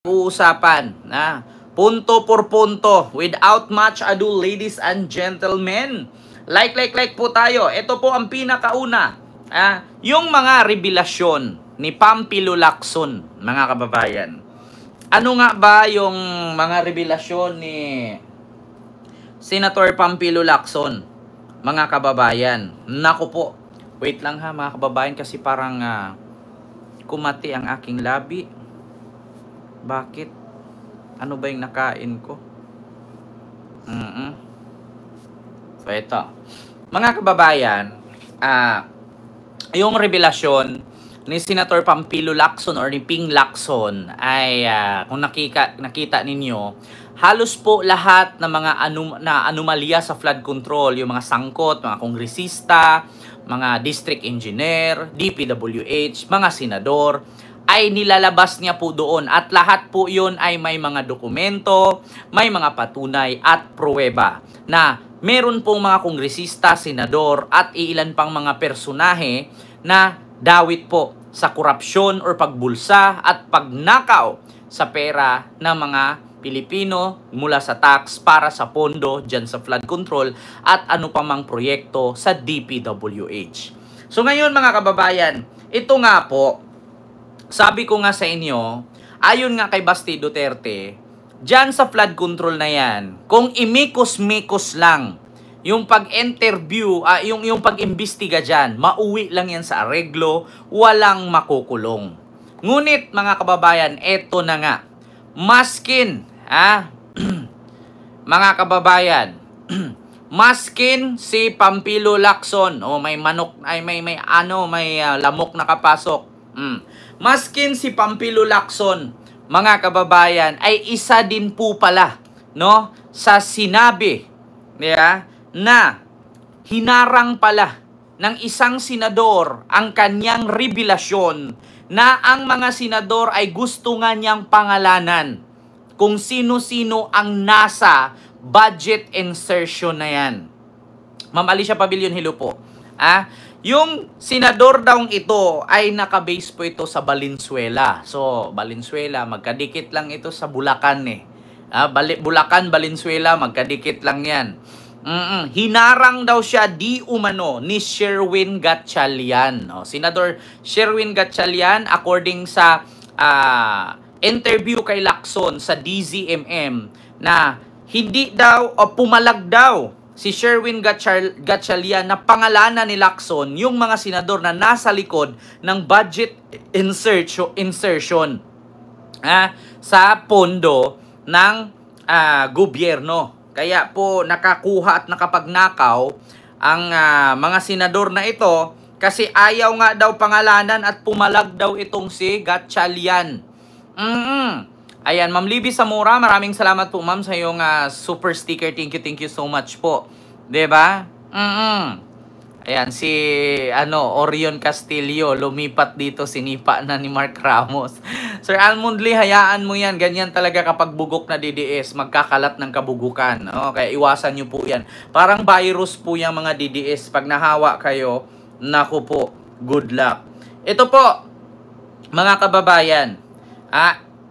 Uusapan na punto por punto without much ado, ladies and gentlemen. Like po tayo. Ito po ang pinakauna. Yung mga revelasyon ni Pampilo Lacson, mga kababayan. Ano nga ba yung mga revelasyon ni Senator Pampilo Lacson, mga kababayan? Naku po. Wait lang ha, mga kababayan, kasi parang kumati ang aking labi. Bakit? Ano ba yung nakain ko? So, ito. Mga kababayan, yung revelasyon ni Senator Pampilo Lacson or ni Ping Lacson ay, kung nakita ninyo, halos po lahat ng mga anomalya sa flood control, yung mga sangkot, mga kongresista, mga district engineer, DPWH, mga senador, ay nilalabas niya po doon, at lahat po yun ay may mga dokumento, may mga patunay at pruweba na meron pong mga kongresista, senador at iilan pang mga personahe na dawit po sa korupsyon or pagbulsa at pagnakaw sa pera ng mga Pilipino mula sa tax para sa pondo dyan sa flood control at ano pa mang proyekto sa DPWH. So ngayon, mga kababayan, ito nga po, sabi ko nga sa inyo, ayon nga kay Basti Duterte, dyan sa flood control na yan, kung imikos-mikos lang yung pag-interview, yung pag-imbestiga dyan, mauwi lang yan sa areglo, walang makukulong. Ngunit mga kababayan, eto na nga, maskin, mga kababayan, maskin si Pampilo Lacson, may manok, may lamok na kapasok. Maskin si Pampilo Lacson, mga kababayan, ay isa din po pala, no, sa sinabi na hinarang pala ng isang senador ang kanyang revelasyon na ang mga senador ay gusto nga niyang pangalanan kung sino-sino ang nasa budget insertion na yan. Ma'am Alicia Pavilion, hello po. Yung senador daw ito ay nakabase po ito sa Valenzuela. So, Valenzuela, magkadikit lang ito sa Bulacan eh. Bulacan, Valenzuela, magkadikit lang yan. Hinarang daw siya di umano ni Sherwin Gatchalian. Senador Sherwin Gatchalian, according sa interview kay Lacson sa DZMM, na hindi daw o pumalag daw si Sherwin Gatchalian na pangalanan ni Lacson yung mga senador na nasa likod ng budget insertion sa pondo ng gobyerno. Kaya po nakakuha at nakapagnakaw ang mga senador na ito kasi ayaw nga daw pangalanan at pumalag daw itong si Gatchalian. Ayan, Ma'am Libby Zamora, maraming salamat po ma'am sa iyong super sticker. Thank you so much po. 'Di ba? Ayan, si Orion Castillo, lumipat dito, sinipa na ni Mark Ramos. Sir Almond Lee, hayaan mo yan. Ganyan talaga kapag bugok na DDS, magkakalat ng kabugukan. Kaya iwasan nyo po yan. Parang virus po yung mga DDS. Pag nahawa kayo, naku po, good luck. Ito po, mga kababayan,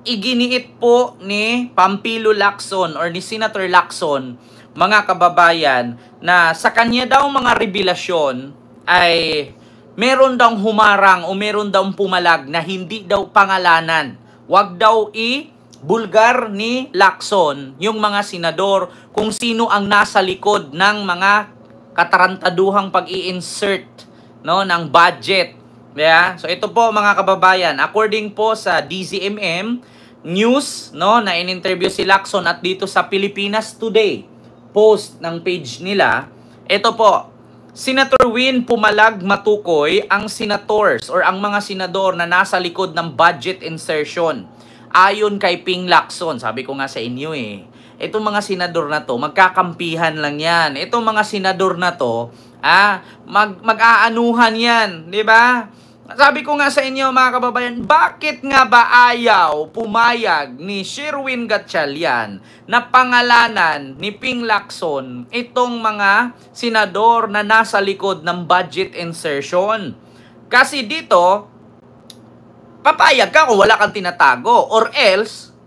iginiit po ni Pampilo Lacson or ni Senator Lacson, mga kababayan, na sa kanya daw mga revelasyon ay meron daw humarang o meron daw pumalag na hindi daw pangalanan. Wag daw i-bulgar ni Lacson yung mga senador kung sino ang nasa likod ng mga katarantaduhang pag-i-insert ng budget. So ito po, mga kababayan, according po sa DZMM News, na in-interview si Lacson at dito sa Pilipinas Today post ng page nila, ito po, Senator Win pumalag matukoy ang senators or ang mga senador na nasa likod ng budget insertion. Ayon kay Ping Lacson, sabi ko nga sa inyo itong mga senador na to, magkakampihan lang yan. Itong mga senador na to, mag-aanuhan yan, di ba? Sabi ko nga sa inyo, mga kababayan, bakit nga ba ayaw pumayag ni Sherwin Gatchalian na pangalanan ni Ping Lacson itong mga senador na nasa likod ng budget insertion? Kasi dito, papayag ka kung wala kang tinatago, or else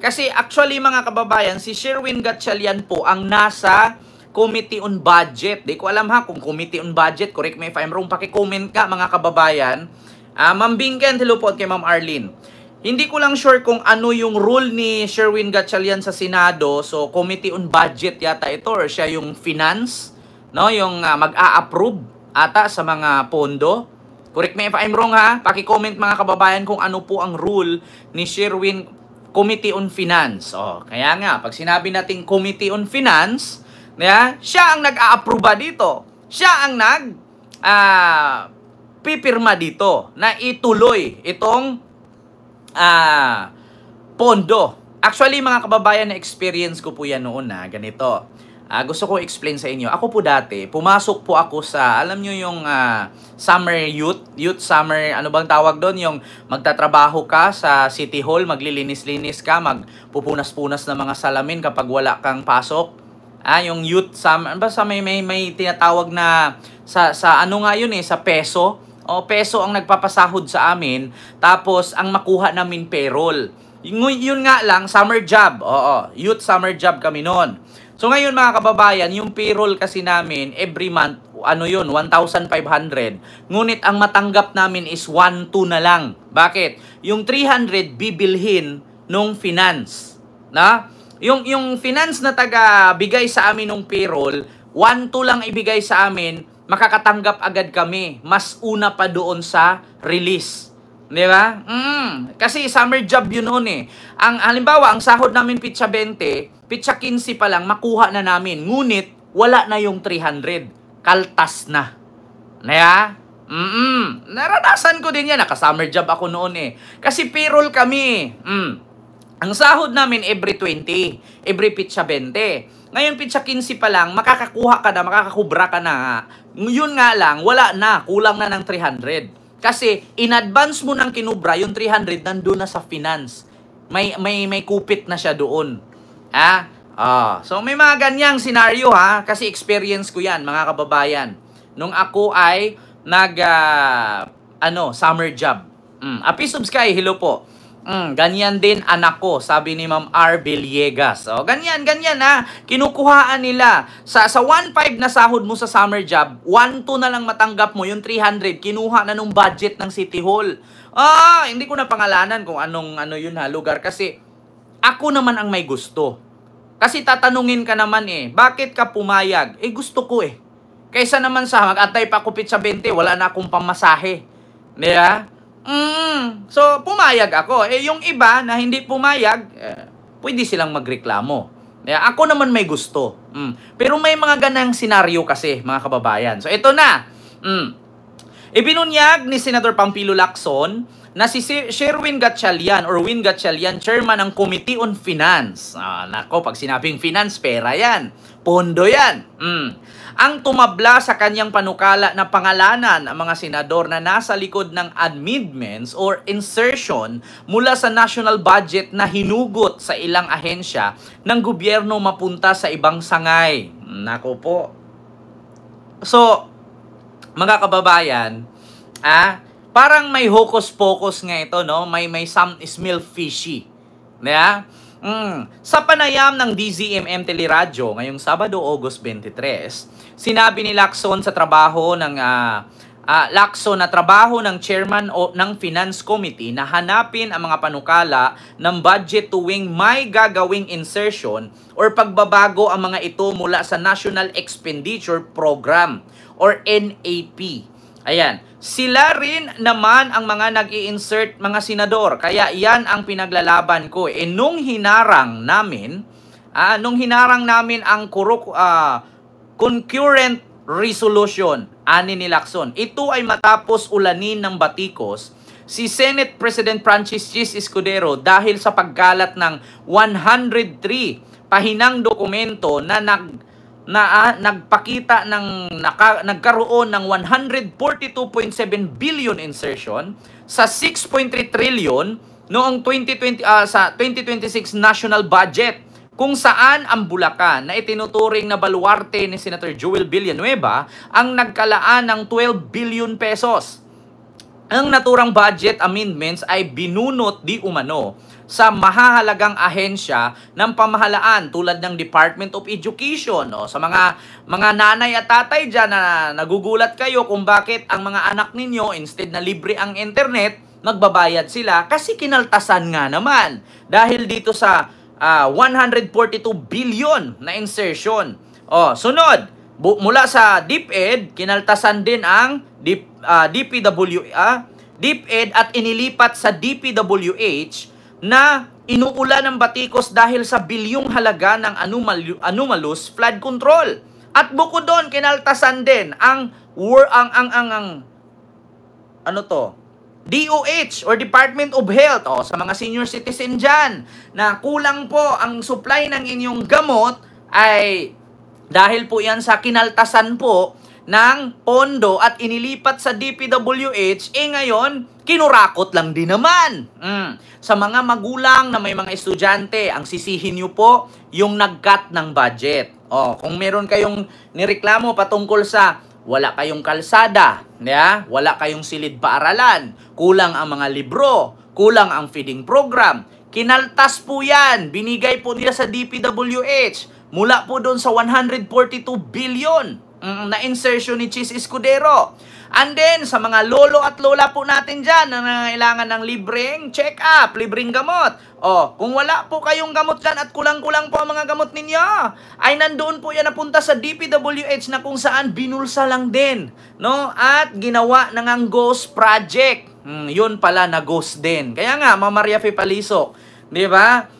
Kasi actually mga kababayan, si Sherwin Gatchalian po ang nasa Committee on Budget. Di ko alam ha kung Committee on Budget, correct me if I'm wrong, paki-comment ka mga kababayan. Ma'am Bingken, hello po at kay Ma'am Arlene. Hindi ko lang sure kung ano yung rule ni Sherwin Gatchalian sa Senado. So Committee on Budget yata ito or siya yung finance, no, yung mag-a-approve ata sa mga pondo. Correct me if I'm wrong ha. Paki-comment mga kababayan kung ano po ang rule ni Sherwin Committee on Finance. Kaya nga pag sinabi nating Committee on Finance, siya ang nag-a-approve dito. Siya ang pipirma dito na ituloy itong pondo. Actually mga kababayan, na experience ko po yan noon na ganito. Gusto ko explain sa inyo. Ako po dati, pumasok po ako sa, alam nyo yung summer youth summer, ano bang tawag doon? Yung magtatrabaho ka sa City Hall, maglilinis-linis ka, magpupunas-punas ng mga salamin kapag wala kang pasok. Yung youth summer, basta may tinatawag na, sa ano nga yun sa peso. Peso ang nagpapasahod sa amin, tapos ang makuha namin payroll. Yun nga lang, summer job. Youth summer job kami noon. So ngayon mga kababayan, yung payroll kasi namin every month, 1,500. Ngunit ang matanggap namin is 1,2 na lang. Bakit? Yung 300 bibilhin nung finance. Yung finance na taga-bigay sa amin nung payroll, 1,2 lang ibigay sa amin, makakatanggap agad kami. Mas una pa doon sa release. Di ba? Kasi summer job yun noon halimbawa, ang sahod namin pitsa 20, pitsa 15 pa lang, makuha na namin. Ngunit, wala na yung 300. Kaltas na. Naranasan ko din yan. Naka-summer job ako noon Kasi payroll kami. Ang sahod namin every 20. Every pitsa 20. Ngayon, pitsa 15 pa lang, makakakuha ka na, makakakubra ka na. Yun nga lang, wala na. Kulang na ng 300. Kasi, in advance mo nang kinubra, yung 300 nandun na sa finance. May kupit na siya doon. So, may mga ganyang senaryo kasi experience ko yan, mga kababayan. Nung ako ay summer job. Peace of Sky, hello po. Ganyan din anak ko, sabi ni Ma'am R. Villegas. Ganyan kinukuhaan nila. Sa 1,500 na sahod mo sa summer job, 1,2 na lang matanggap mo, yung 300, kinuha na nung budget ng City Hall. Hindi ko na pangalanan kung anong lugar kasi ako naman ang may gusto. Kasi tatanungin ka naman bakit ka pumayag? Gusto ko Kaysa naman sa mag-antay pa ako pitsa 20, wala na akong pamasahe. Diba? So, pumayag ako. Yung iba na hindi pumayag, pwede silang magreklamo. Ako naman may gusto. Pero may mga ganang senaryo kasi, mga kababayan. So, ito na. Ibinunyag ni Senator Pampilo Lacson na si Sherwin Gatchalian or Win Gatchalian, chairman ng Committee on Finance. Pag sinabing finance, pera yan. Pondo yan. Ang tumabla sa kanyang panukala na pangalanan ang mga senador na nasa likod ng amendments or insertion mula sa national budget na hinugot sa ilang ahensya ng gobyerno mapunta sa ibang sangay. Nako po. So, mga kababayan, parang may hocus-pocus nga ito, no? May some smell fishy. Sa panayam ng DZMM Teleradyo ngayong Sabado, August 23, sinabi ni Lacson sa trabaho ng chairman ng Finance Committee na hanapin ang mga panukala ng budget tuwing may gagawing insertion or pagbabago ang mga ito mula sa National Expenditure Program or NAP. Ayan. Sila rin naman ang mga nag-i-insert mga senador. Kaya yan ang pinaglalaban ko. Nung hinarang namin ang concurrent resolution, ani ni Lacson. Ito ay matapos ulanin ng batikos si Senate President Francis Chis Escudero dahil sa pagkalat ng 103 pahinang dokumento na nagpakita nagkaroon ng 142.7 billion insertion sa 6.3 trillion noong sa 2026 national budget, kung saan ang Bulacan na itinuturing na baluarte ni Senator Joel Villanueva ang nagkalaan ng 12 billion pesos. Ang naturang budget amendments ay binunot di umano sa mahahalagang ahensya ng pamahalaan tulad ng Department of Education. O, sa mga nanay at tatay dyan na nagugulat kayo kung bakit ang mga anak ninyo, instead na libre ang internet, magbabayad sila kasi kinaltasan nga naman. Dahil dito sa 142 billion na insertion. O, sunod, mula sa DepEd, kinaltasan din ang DepEd at inilipat sa DPWH na inuulan ng batikos dahil sa bilyong halaga ng anomalous flood control. At bukod doon, kinaltasan din ang DOH or Department of Health, sa mga senior citizen dyan na kulang po ang supply ng inyong gamot, ay dahil po yan sa kinaltasan po ng pondo at inilipat sa DPWH, ngayon, kinurakot lang din naman. Sa mga magulang na may mga estudyante, ang sisihin nyo po yung nag-cut ng budget. Kung meron kayong nireklamo patungkol sa wala kayong kalsada, wala kayong silid paaralan, kulang ang mga libro, kulang ang feeding program, kinaltas po yan, binigay po nila sa DPWH, mula po doon sa 142 billion na insertion ni Chis Escudero. And then, sa mga lolo at lola po natin dyan na nangailangan ng libreng check-up, libreng gamot. Kung wala po kayong gamot dyan at kulang-kulang po ang mga gamot ninyo, ay nandoon po yan napunta sa DPWH na kung saan binulsa lang din. No? At ginawa na ngang ghost project. Yun pala na ghost din. Kaya nga, Ma'am Maria Fipalisok. Di ba?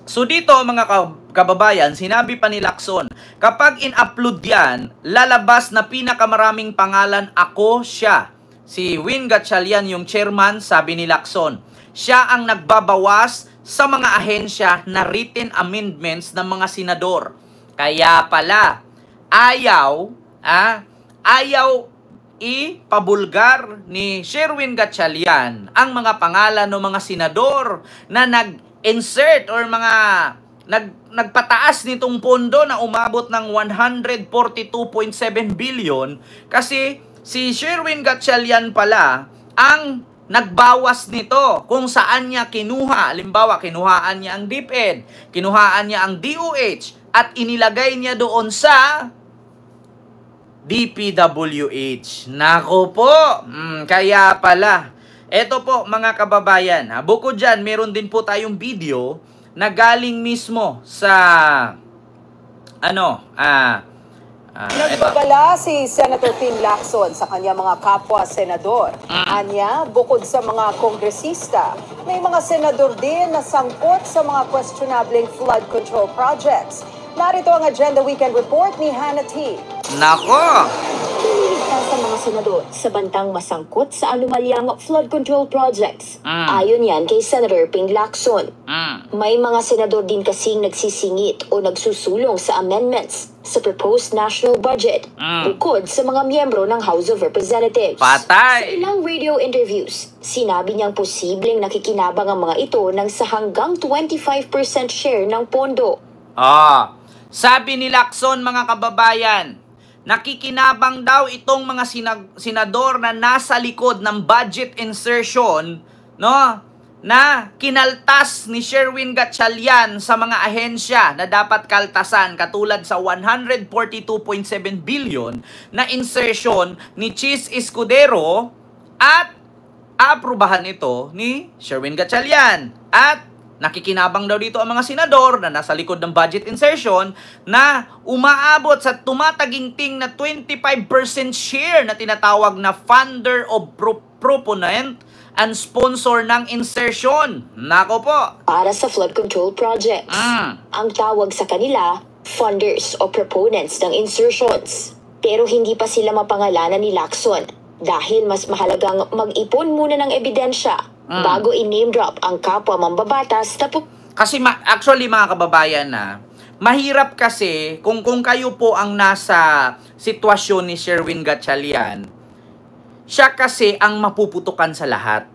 So dito mga kababayan, sinabi pa ni Lacson, kapag in-upload yan, lalabas na pinakamaraming pangalan ako siya. Si Win Gatchalian yung chairman, sabi ni Lacson. Siya ang nagbabawas sa mga ahensya na written amendments ng mga senador. Kaya pala, ayaw ipabulgar ni Sherwin Gatchalian ang mga pangalan ng mga senador na nag-insert or mga nagpataas nitong pondo na umabot ng 142.7 billion kasi si Sherwin Gatchalian pala ang nagbawas nito kung saan niya kinuha. Halimbawa, kinuhaan niya ang DepEd, kinuhaan niya ang DOH at inilagay niya doon sa DPWH. Nako po, kaya pala. Eto po mga kababayan, bukod dyan, meron din po tayong video na galing mismo sa nagbabala si Senator Ping Lacson sa kanya mga kapwa-senador. Anya, bukod sa mga kongresista, may mga senador din na sangkot sa mga questionableng flood control projects. Narito ang Agenda Weekend Report ni Hannah T. Nako! Nililigtas sa mga senador sa bantang masangkot sa anomalyang flood control projects. Ayon yan kay Senator Ping Lacson. May mga senador din kasing nagsisingit o nagsusulong sa amendments sa proposed national budget bukod sa mga miyembro ng House of Representatives. Patay! Sa ilang radio interviews, sinabi niyang posibleng nakikinabang ang mga ito ng sa hanggang 25% share ng pondo. Sabi ni Lacson mga kababayan, nakikinabang daw itong mga senador na nasa likod ng budget insertion, na kinaltas ni Sherwin Gatchalian sa mga ahensya na dapat kaltasan katulad sa 142.7 billion na insertion ni Chis Escudero at aaprubahan ito ni Sherwin Gatchalian. At nakikinabang daw dito ang mga senador na nasa likod ng budget insertion na umaabot sa tumataginting na 25% share na tinatawag na funder of proponent and sponsor ng insertion. Nako po. Para sa flood control projects, ang tawag sa kanila, funders o proponents ng insertions. Pero hindi pa sila mapangalanan ni Lacson dahil mas mahalagang mag-ipon muna ng ebidensya bago i-name drop ang kapwa mambabatas kasi actually mga kababayan mahirap kasi kung kayo po ang nasa sitwasyon ni Sherwin Gatchalian, siya kasi ang mapuputukan sa lahat.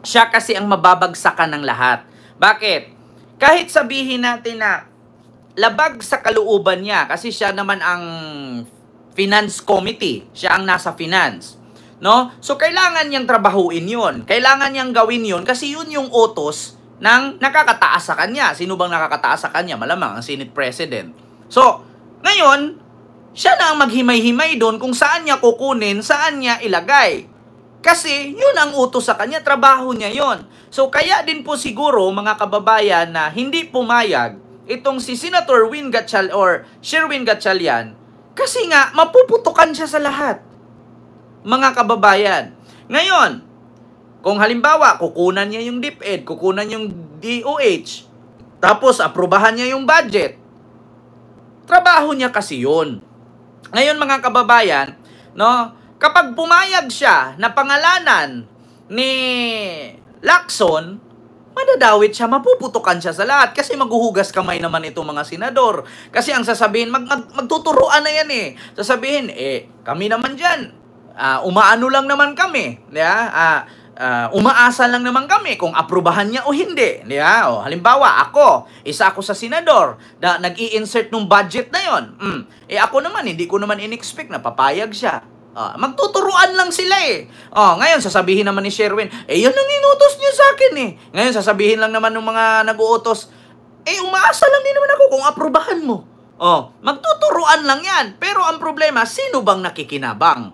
Siya kasi ang mababagsakan ng lahat. Bakit? Kahit sabihin natin na labag sa kalooban niya kasi siya naman ang finance committee, siya ang nasa finance. No? So, kailangan niyang trabahuin yun. Kailangan niyang gawin yun kasi yun yung utos ng nakakataas sa kanya. Sino bang nakakataas sa kanya? Malamang ang Senate President. So, ngayon, siya na ang maghimay-himay doon kung saan niya kukunin, saan niya ilagay. Kasi yun ang utos sa kanya, trabaho niya yun. So, kaya din po siguro, mga kababayan, na hindi pumayag itong si Senator Win Gatchalian or Sherwin Gatchalian kasi nga, mapuputukan siya sa lahat. Mga kababayan. Ngayon, kung halimbawa, kukunan niya yung DepEd, kukunan yung DOH, tapos aprubahan niya yung budget, trabaho niya kasi yun. Ngayon, mga kababayan, no, kapag pumayag siya na pangalanan ni Lacson, madadawit siya, mapuputukan siya sa lahat kasi maghuhugas kamay naman itong mga senador. Kasi ang sasabihin, magtuturuan na yan eh. Sasabihin, kami naman dyan, umaano lang naman kami. Umaasa lang naman kami kung aprubahan niya o hindi. O, halimbawa, isa ako sa senador na nag-i-insert nung budget na yon. Ako naman, hindi ko naman in-expect na papayag siya. Magtuturuan lang sila eh. Ngayon, sasabihin naman ni Sherwin, yun ang inutos niya sa akin eh. Ngayon, sasabihin lang naman ng mga nag-uutos, umaasa lang din naman ako kung aprubahan mo. Magtuturuan lang yan. Pero ang problema, sino bang nakikinabang?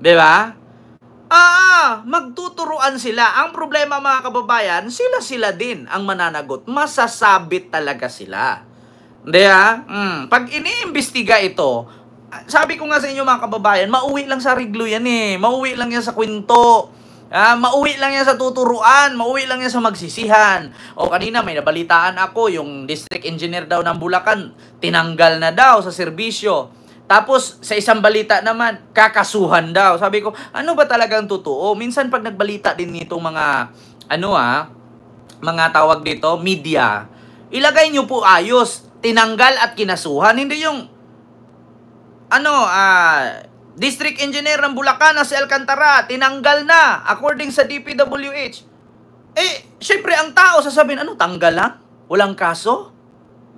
Diba? Magtuturuan sila. Ang problema, mga kababayan, sila din ang mananagot. Masasabit talaga sila. Diba? Pag iniimbestiga ito, sabi ko nga sa inyo mga kababayan, mauwi lang sa riglo yan eh. Mauwi lang yan sa kwento. Mauwi lang yan sa tuturuan. Mauwi lang yan sa magsisihan. Kanina may nabalitaan ako, yung district engineer daw ng Bulacan, tinanggal na daw sa serbisyo. Tapos sa isang balita naman, kakasuhan daw. Sabi ko, ano ba talagang totoo? Minsan pag nagbalita din nitong mga, mga tawag dito, media, ilagay nyo po ayos, tinanggal at kinasuhan. Hindi yung, district engineer ng Bulacan na si Alcantara, tinanggal na, according sa DPWH. Syempre ang tao sasabihin, tanggal lang? Walang kaso?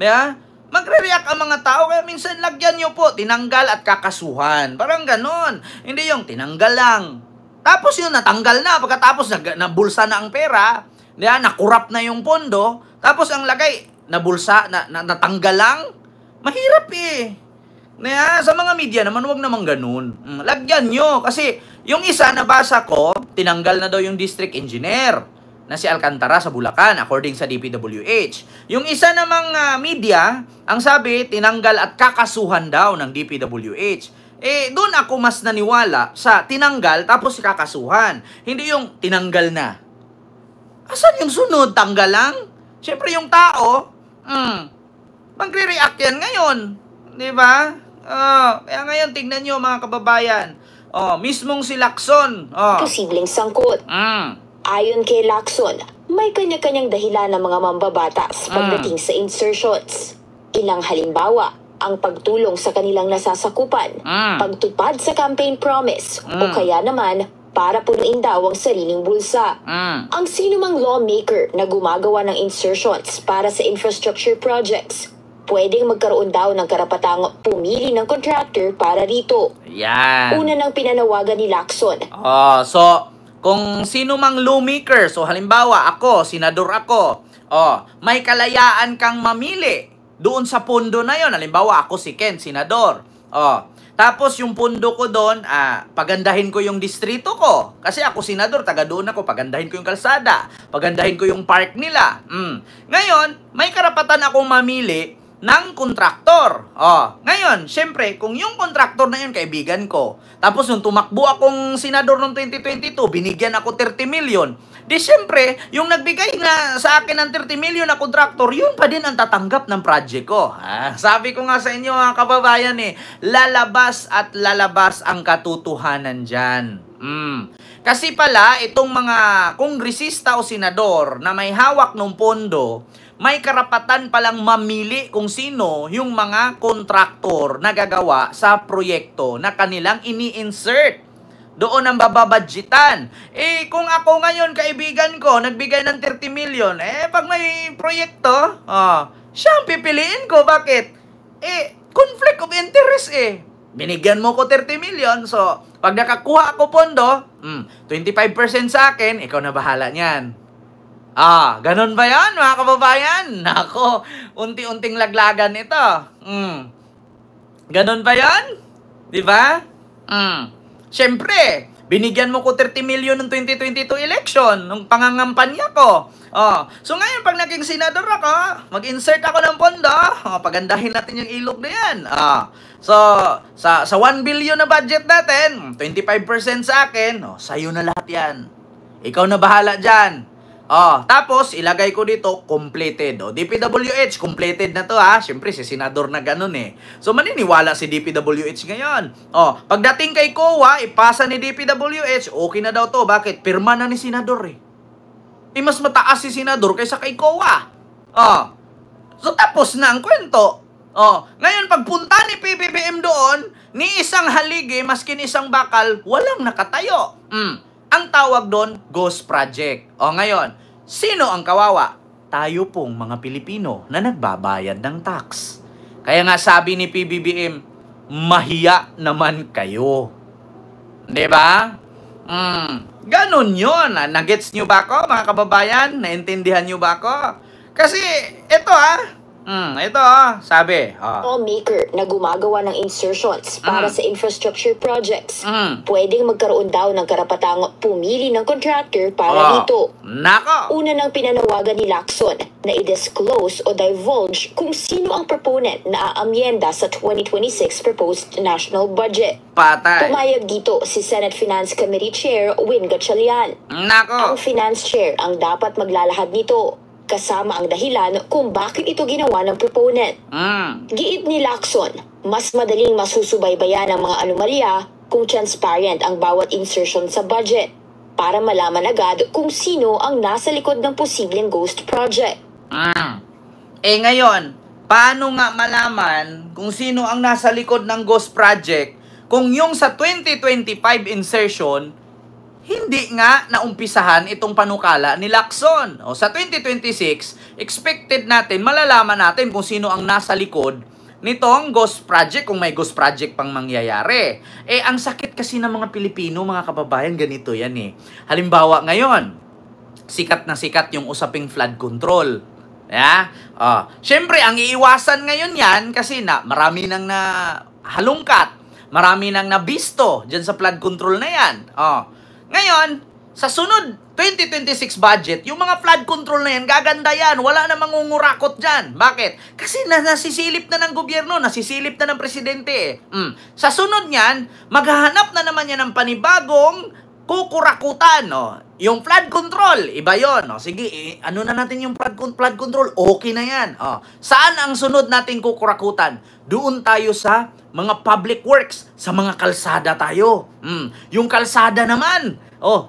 Diba? Magre-react ang mga tao, kaya minsan lagyan nyo po, tinanggal at kakasuhan. Parang ganon. Hindi yung tinanggal lang. Tapos yun, natanggal na. Pagkatapos, nabulsa na ang pera, diba? Nakurap na yung pondo, tapos ang lagay, natanggal lang. Mahirap eh. Sa mga media naman, wag naman ganun. Lagyan nyo. Kasi yung isa nabasa ko, tinanggal na daw yung district engineer na si Alcantara sa Bulacan, according sa DPWH. Yung isa namang media, ang sabi, tinanggal at kakasuhan daw ng DPWH. Doon ako mas naniwala sa tinanggal tapos kakasuhan. Hindi yung tinanggal na. Asan yung sunod? Tanggal lang? Siyempre yung tao, magre-react yan ngayon. Di ba? Kaya ngayon, tignan nyo mga kababayan. Mismong si Lacson. Posibleng sangkot. Ayon kay Lacson, may kanya-kanyang dahilan ng mga mambabatas pagdating sa insertions. Ilang halimbawa, ang pagtulong sa kanilang nasasakupan, pagtupad sa campaign promise, o kaya naman, para punuin daw ang sariling bulsa. Ang sinumang lawmaker na gumagawa ng insertions para sa infrastructure projects, pwedeng magkaroon daw ng karapatang pumili ng contractor para rito. Yan. Una nang pinanawagan ni Lacson. So, kung sino mang lawmaker, so halimbawa ako, senador ako, may kalayaan kang mamili doon sa pondo na yon. Halimbawa ako si Ken, senador. Tapos yung pondo ko doon, pagandahin ko yung distrito ko. Kasi ako senador, taga doon ako, pagandahin ko yung kalsada, pagandahin ko yung park nila. Ngayon, may karapatan akong mamili ng kontraktor. Ngayon, syempre, kung yung kontraktor na yun, kaibigan ko, tapos nung tumakbo akong senador noong 2022, binigyan ako 30 million, di syempre, yung nagbigay na sa akin ng 30 million na kontraktor, yun pa din ang tatanggap ng project ko. Sabi ko nga sa inyo mga kababayan lalabas at lalabas ang katotohanan dyan. Kasi pala, itong mga kongresista o senador na may hawak ng pondo, may karapatan palang mamili kung sino yung mga kontraktor na gagawa sa proyekto na kanilang ini-insert. Doon ang bababudgetan. Kung ako ngayon, kaibigan ko, nagbigay ng 30 million, pag may proyekto, siya ang pipiliin ko. Bakit? Conflict of interest Binigyan mo ko 30 million. So, pag nakakuha ako pondo, 25% sa akin, ikaw na bahala niyan. Ganun ba yan, mga kababayan? Nako, unti-unting laglagan ito. Ganun ba yan? Di ba? Siyempre, binigyan mo ko 30 million ng 2022 election, nung pangangampanya ko. So ngayon, pag naging senador ako, mag-insert ako ng pondo, pagandahin natin yung ilog na yan. So, sa 1 billion na budget natin, 25% sa akin, sa'yo na lahat yan. Ikaw na bahala dyan. Tapos, ilagay ko dito, completed. DPWH, completed na to ha. Siyempre, si senador na ganun eh. So, maniniwala si DPWH ngayon. Pagdating kay COA, ipasa ni DPWH, okay na daw to. Bakit? Pirma na ni senador eh. Mas mataas si senador kaysa kay COA. So, tapos na ang kwento. Ngayon, pagpunta ni PBBM doon, ni isang haligi, maskin isang bakal, walang nakatayo. Ang tawag doon, ghost project. Ngayon, sino ang kawawa? Tayo pong mga Pilipino na nagbabayad ng tax. Kaya nga sabi ni PBBM, mahiya naman kayo. Diba? Ganon yun. Nagets nyo ba ako, mga kababayan? Naintindihan nyo ba ako? Kasi, ito sabi. Lawmaker na gumagawa ng insertions para sa infrastructure projects. Pwedeng magkaroon daw ng karapatang pumili ng contractor para dito. Nako! Una nang pinanawagan ni Lacson na i-disclose o divulge kung sino ang proponent na aamyenda sa 2026 proposed national budget. Patay. Pumayag dito si Senate Finance Committee Chair Win Gatchalian. Nako! Ang Finance Chair ang dapat maglalahad nito, kasama ang dahilan kung bakit ito ginawa ng proponent. Giit ni Lacson, mas madaling masusubaybayan ang mga anomalya kung transparent ang bawat insertion sa budget para malaman agad kung sino ang nasa likod ng posibleng ghost project. Ngayon, paano nga malaman kung sino ang nasa likod ng ghost project kung yung sa 2025 insertion hindi nga naumpisahan itong panukala ni Lacson. Sa 2026, expected natin, malalaman natin kung sino ang nasa likod nitong ghost project, kung may ghost project pang mangyayari. Ang sakit kasi ng mga Pilipino, mga kababayan, ganito yan eh. Halimbawa ngayon, sikat na sikat yung usaping flood control. Siyempre, ang iiwasan ngayon yan, kasi marami nang na halungkat, marami nang nabisto dyan sa flood control na yan. Ngayon, sa sunod 2026 budget, yung mga flood control na yan, gaganda yan. Wala na mangungurakot dyan. Bakit? Kasi nasisilip na ng gobyerno, nasisilip na ng presidente. Sa sunod niyan, maghahanap na naman yan ng panibagong kukurakutan. Yung flood control, iba yun. Sige, ano na natin yung flood control? Okay na yan. Saan ang sunod nating kukurakutan? Doon tayo sa mga public works, sa mga kalsada tayo. Yung kalsada naman,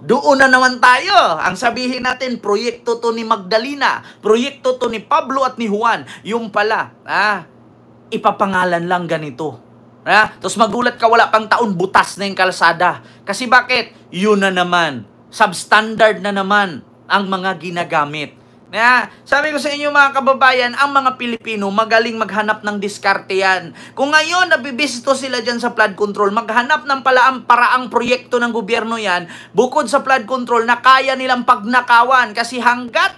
doon na naman tayo. Ang sabihin natin, proyekto to ni Magdalena, proyekto to ni Pablo at ni Juan. Yung pala, ipapangalan lang ganito. Tapos magulat ka, wala pang taon, butas na yung kalsada. Kasi bakit? Yun na naman, substandard na naman ang mga ginagamit. Sabi ko sa inyo mga kababayan, ang mga Pilipino magaling maghanap ng diskarte yan. Kung ngayon nabibisto sila dyan sa flood control, maghanap ng paraang proyekto ng gobyerno yan, bukod sa flood control na kaya nilang pagnakawan. Kasi hanggat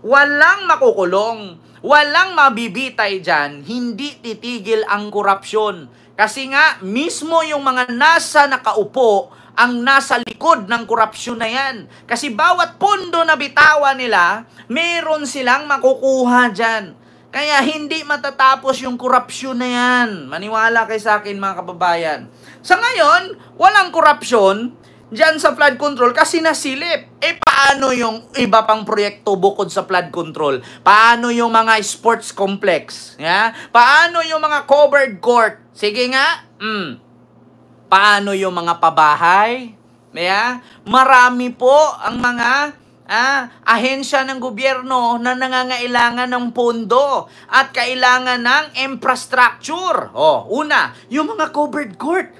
walang makukulong, walang mabibitay dyan, hindi titigil ang korupsyon. Kasi nga, mismo yung mga nasa nakaupo, ang nasa likod ng korupsyon na yan. Kasi bawat pondo na bitawan nila, meron silang makukuha dyan. Kaya hindi matatapos yung korupsyon na yan. Maniwala kayo sa akin mga kababayan. Sa ngayon, walang korupsyon dyan sa flood control kasi nasilip. Paano yung iba pang proyekto bukod sa flood control? Paano yung mga sports complex? Paano yung mga covered court? Sige nga, paano yung mga pabahay? Marami po ang mga ahensya ng gobyerno na nangangailangan ng pondo at kailangan ng infrastructure. Una, yung mga covered court.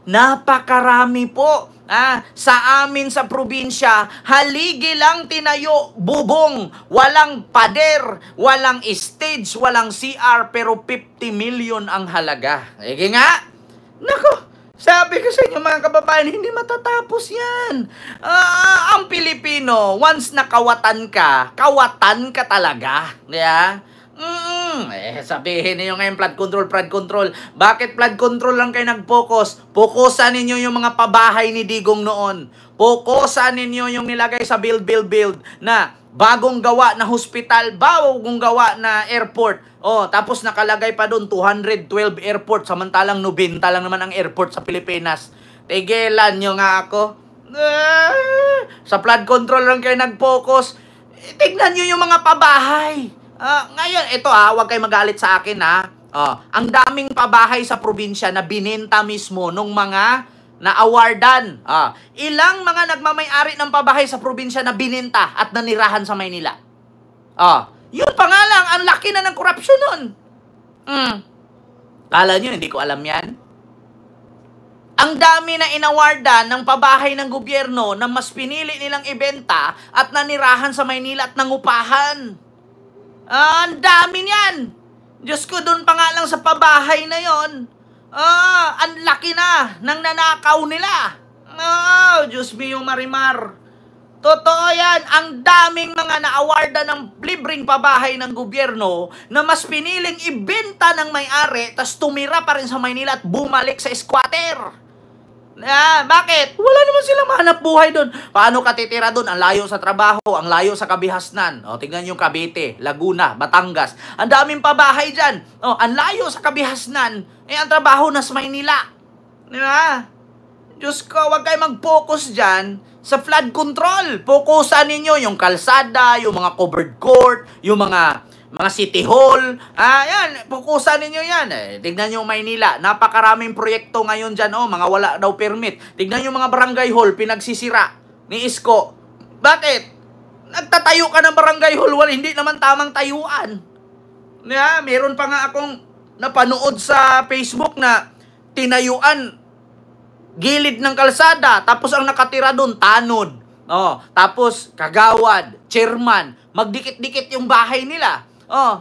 Napakarami po. Sa amin sa probinsya, haligi lang tinayo, bubong, walang pader, walang stage, walang CR, pero 50 million ang halaga. Sige nga. Nako, sabi ko sa inyo mga kababayan, hindi matatapos yan. Ang Pilipino, once na kawatan ka talaga. Yeah? Sabihin niyo ngayon flood control. Bakit flood control lang kayo nag-focus? Fokusan ninyo yung mga pabahay ni Digong noon. Fokusan ninyo yung nilagay sa build na bagong gawa na hospital, bagong gawa na airport. Tapos nakalagay pa doon 212 airport, samantalang 90 lang naman ang airport sa Pilipinas. Tigilan nyo nga ako. Sa flood control lang kayo nag-focus. Tignan nyo yung mga pabahay. Ngayon, ito huwag kayo magalit sa akin ang daming pabahay sa probinsya na binenta mismo nung mga na-awardan. Ilang mga nagmamay-ari ng pabahay sa probinsya na bininta at nanirahan sa Maynila. Yun pa nga lang, ang laki na ng korupsyon nun. Kala nyo, hindi ko alam yan? Ang dami na inawardan ng pabahay ng gobyerno na mas pinili nilang ibenta at nanirahan sa Maynila at nangupahan. Ang dami niyan. Diyos ko, doon pa nga lang sa pabahay na yon. Ang laki na ng nanakaw nila. Diyos mio Marimar. Totoo yan. Ang daming mga na-awarda ng libreng pabahay ng gobyerno na mas piniling ibenta ng may-ari tas tumira pa rin sa Maynila at bumalik sa squatter. Bakit? Wala naman silang mahanap buhay doon. Paano ka titira doon? Ang layo sa trabaho, ang layo sa kabihasnan. Tingnan yung Cavite, Laguna, Batangas. Ang daming pabahay dyan. Ang layo sa kabihasnan. Ang trabaho na sa Maynila. Diyos ko, huwag kayo mag-focus dyan sa flood control. Fokusan ninyo yung kalsada, yung mga covered court, yung mga city hall. Yan, fokusan ninyo yan. Tignan nyo Maynila, napakaraming proyekto ngayon dyan, mga wala daw permit. Tignan nyo mga barangay hall, pinagsisira ni Isko. Bakit? Nagtatayo ka ng barangay hall, hindi naman tamang tayuan. Meron pa nga akong napanood sa Facebook na tinayuan gilid ng kalsada, tapos ang nakatira doon, tanod. Tapos kagawad, chairman, magdikit-dikit yung bahay nila.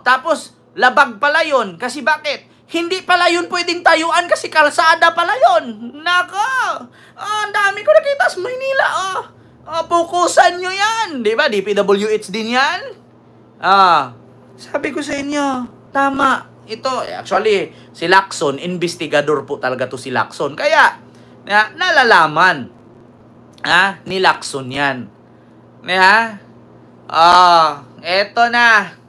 Tapos labag pala yun. Kasi bakit? Hindi pala yun pwedeng tayuan kasi kalsada pala yun. Nako! Ang dami ko nakita sa Maynila. Fokusan nyo yan. Diba? DPWH din yan. Sabi ko sa inyo, tama. Ito, actually, si Lacson, investigador po talaga to si Lacson. Kaya, nalalaman ni Lacson yan. Eto na.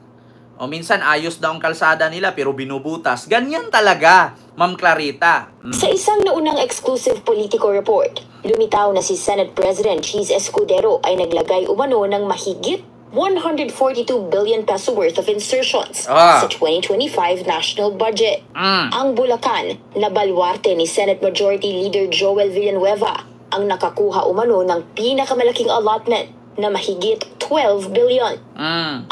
Minsan ayos daw ang kalsada nila pero binubutas. Ganyan talaga, Ma'am Clarita. Sa isang naunang exclusive Politico report, lumitaw na si Senate President Cheese Escudero ay naglagay umano ng mahigit 142 billion peso worth of insertions sa 2025 national budget. Ang Bulacan, na baluarte ni Senate Majority Leader Joel Villanueva, ang nakakuha umano ng pinakamalaking allotment na mahigit 12 billion.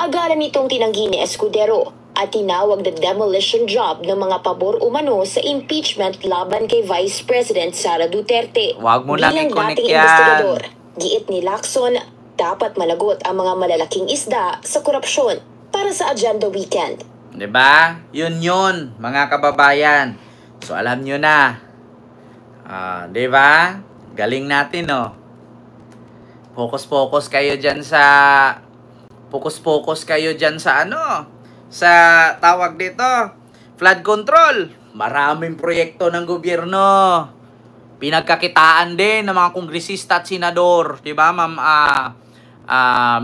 Agaran nitong tinanggi ni Escudero at tinawag na demolition job ng mga pabor umano sa impeachment laban kay Vice President Sara Duterte. Wag mo nang i-connect yan. Investigador, giit ni Lacson, dapat managot ang mga malalaking isda sa korupsyon para sa agenda weekend. Diba? Yun, mga kababayan. So, alam nyo na. Diba? Galing natin, Focus kayo dyan sa... Focus kayo dyan sa sa tawag dito, flood control. Maraming proyekto ng gobyerno. Pinagkakitaan din ng mga kongresista at senador. Diba, Ma'am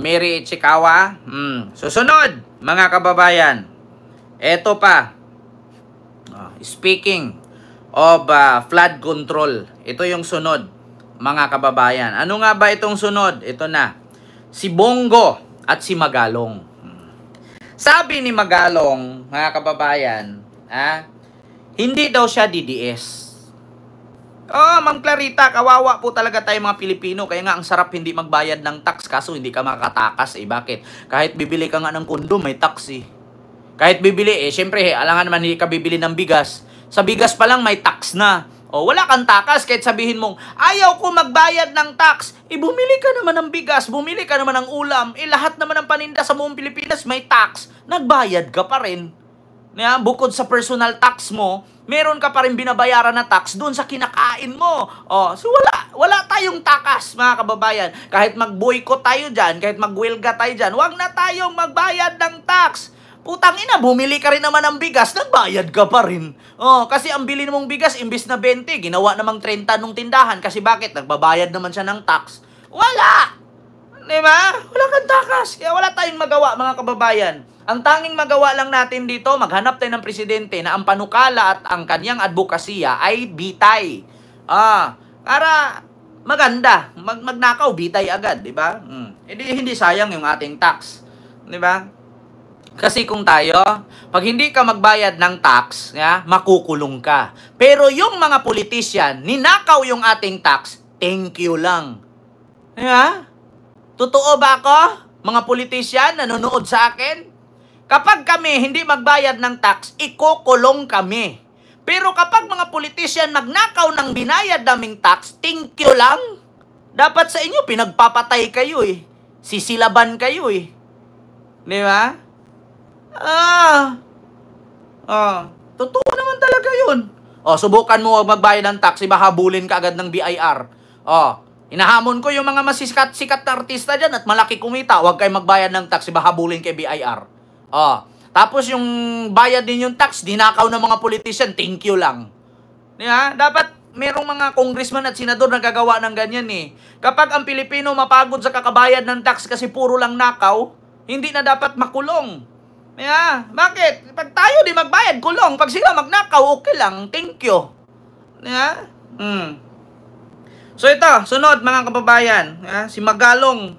Mary Chikawa? Susunod, mga kababayan. Eto pa. Speaking of flood control. Ito yung sunod. Mga kababayan, ano nga ba itong sunod? Ito na, si Bongo at si Magalong. Sabi ni Magalong, mga kababayan, hindi daw siya DDS. Ma'am Clarita, kawawa po talaga tayo mga Pilipino. Kaya nga ang sarap hindi magbayad ng tax, kaso hindi ka makatakas. Bakit? Kahit bibili ka nga ng kondo, may tax Kahit bibili, syempre, alangan naman hindi ka bibili ng bigas. Sa bigas pa lang may tax na. Wala kang takas kahit sabihin mong, ayaw ko magbayad ng tax. Bumili ka naman ng bigas, bumili ka naman ng ulam. Lahat naman ng paninda sa buong Pilipinas may tax. Nagbayad ka pa rin. Bukod sa personal tax mo, meron ka pa rin binabayaran na tax doon sa kinakain mo. So wala tayong takas, mga kababayan. Kahit mag-boycott tayo dyan, kahit mag-welga tayo dyan, wag na tayong magbayad ng tax. Putang ina, bumili ka rin naman ng bigas, nagbayad ka pa rin. Kasi ang bili mong bigas, imbis na 20, ginawa namang 30 nung tindahan. Kasi bakit? Nagbabayad naman siya ng tax. Wala! Diba? Wala kang takas. Kaya wala tayong magawa, mga kababayan. Ang tanging magawa lang natin dito, maghanap tayo ng presidente na ang panukala at ang kanyang advokasya ay bitay. Para maganda. Magnakaw, bitay agad, di ba? Hindi sayang yung ating tax. Di ba? Kasi kung tayo, pag hindi ka magbayad ng tax, makukulong ka. Pero yung mga politician, ninakaw yung ating tax, thank you lang. Di ba? Totoo ba ako? Mga politician, nanonood sa akin? Kapag kami hindi magbayad ng tax, ikukulong kami. Pero kapag mga politician magnakaw ng binayad naming tax, thank you lang. Dapat sa inyo, pinagpapatay kayo eh. Sisilaban kayo eh. Di ba? Totoo naman talaga yun. Subukan mo magbayad ng tax, ibahabulin ka agad ng BIR. Inahamon ko yung mga sikat na artista dyan at malaki kumita. Huwag kayo magbayad ng tax, ibahabulin kay BIR. Tapos yung bayad din yung tax, dinakaw ng mga politician, thank you lang. Dapat merong mga congressman at senador na gagawa ng ganyan eh. Kapag ang Pilipino mapagod sa kakabayad ng tax kasi puro lang nakaw, hindi na dapat makulong. Bakit? Pag tayo di magbayad, kulong. Pag sila magnakaw, okay lang, thank you. So ito, sunod mga kababayan, si Magalong.